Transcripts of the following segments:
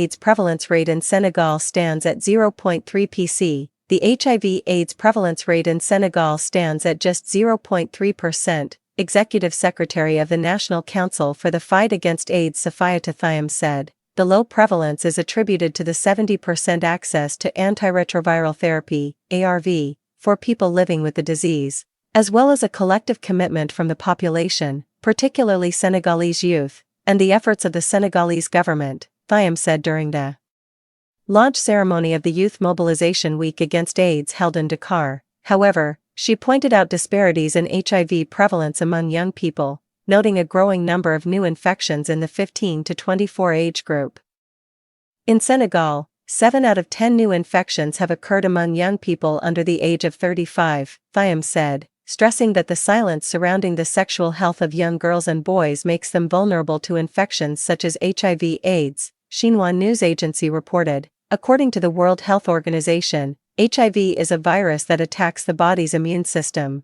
HIV/AIDS prevalence rate in Senegal stands at 0.3 pc. The HIV/AIDS prevalence rate in Senegal stands at just 0.3%, Executive Secretary of the National Council for the Fight Against AIDS Safietou Thiam said. The low prevalence is attributed to the 70% access to antiretroviral therapy, ARV, for people living with the disease, as well as a collective commitment from the population, particularly Senegalese youth, and the efforts of the Senegalese government, Thiam said during the launch ceremony of the Youth Mobilisation Week Against AIDS held in Dakar. However, she pointed out disparities in HIV prevalence among young people, noting a growing number of new infections in the 15 to 24 age group. In Senegal, 7 out of 10 new infections have occurred among young people under the age of 35, Thiam said, stressing that the silence surrounding the sexual health of young girls and boys makes them vulnerable to infections such as HIV/AIDS, Xinhua news agency reported. According to the World Health Organization, HIV is a virus that attacks the body's immune system.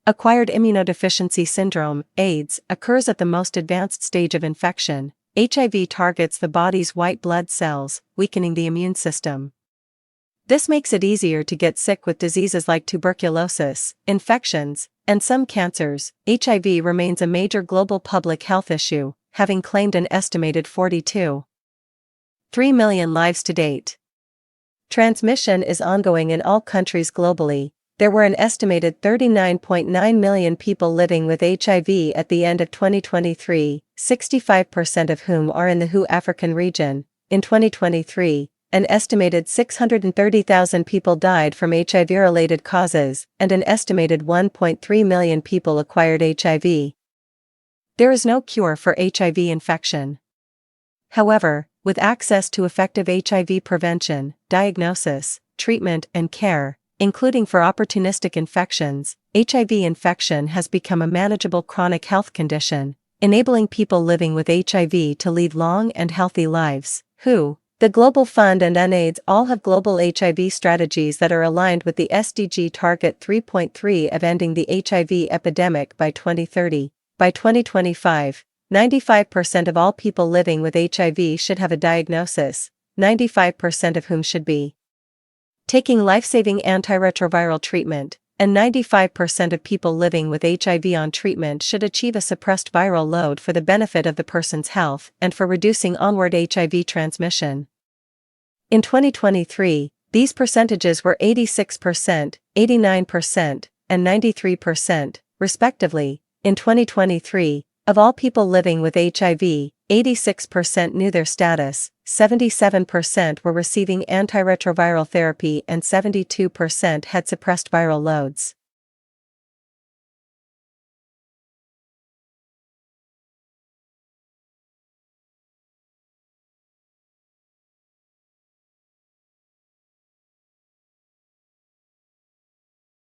Acquired immunodeficiency syndrome, AIDS, occurs at the most advanced stage of infection. HIV targets the body's white blood cells, weakening the immune system. This makes it easier to get sick with diseases like tuberculosis, infections, and some cancers. HIV remains a major global public health issue, having claimed an estimated 42.3 million lives to date. Transmission is ongoing in all countries globally. There were an estimated 39.9 million people living with HIV at the end of 2023, 65% of whom are in the WHO African region. In 2023, an estimated 630,000 people died from HIV-related causes, and an estimated 1.3 million people acquired HIV. There is no cure for HIV infection. However, with access to effective HIV prevention, diagnosis, treatment, and care, including for opportunistic infections, HIV infection has become a manageable chronic health condition, enabling people living with HIV to lead long and healthy lives. WHO, the Global Fund and UNAIDS all have global HIV strategies that are aligned with the SDG Target 3.3 of ending the HIV epidemic by 2030. By 2025, 95% of all people living with HIV should have a diagnosis, 95% of whom should be taking life-saving antiretroviral treatment, and 95% of people living with HIV on treatment should achieve a suppressed viral load for the benefit of the person's health and for reducing onward HIV transmission. In 2023, these percentages were 86%, 89%, and 93%, respectively. In 2023, of all people living with HIV, 86% knew their status, 77% were receiving antiretroviral therapy, and 72% had suppressed viral loads.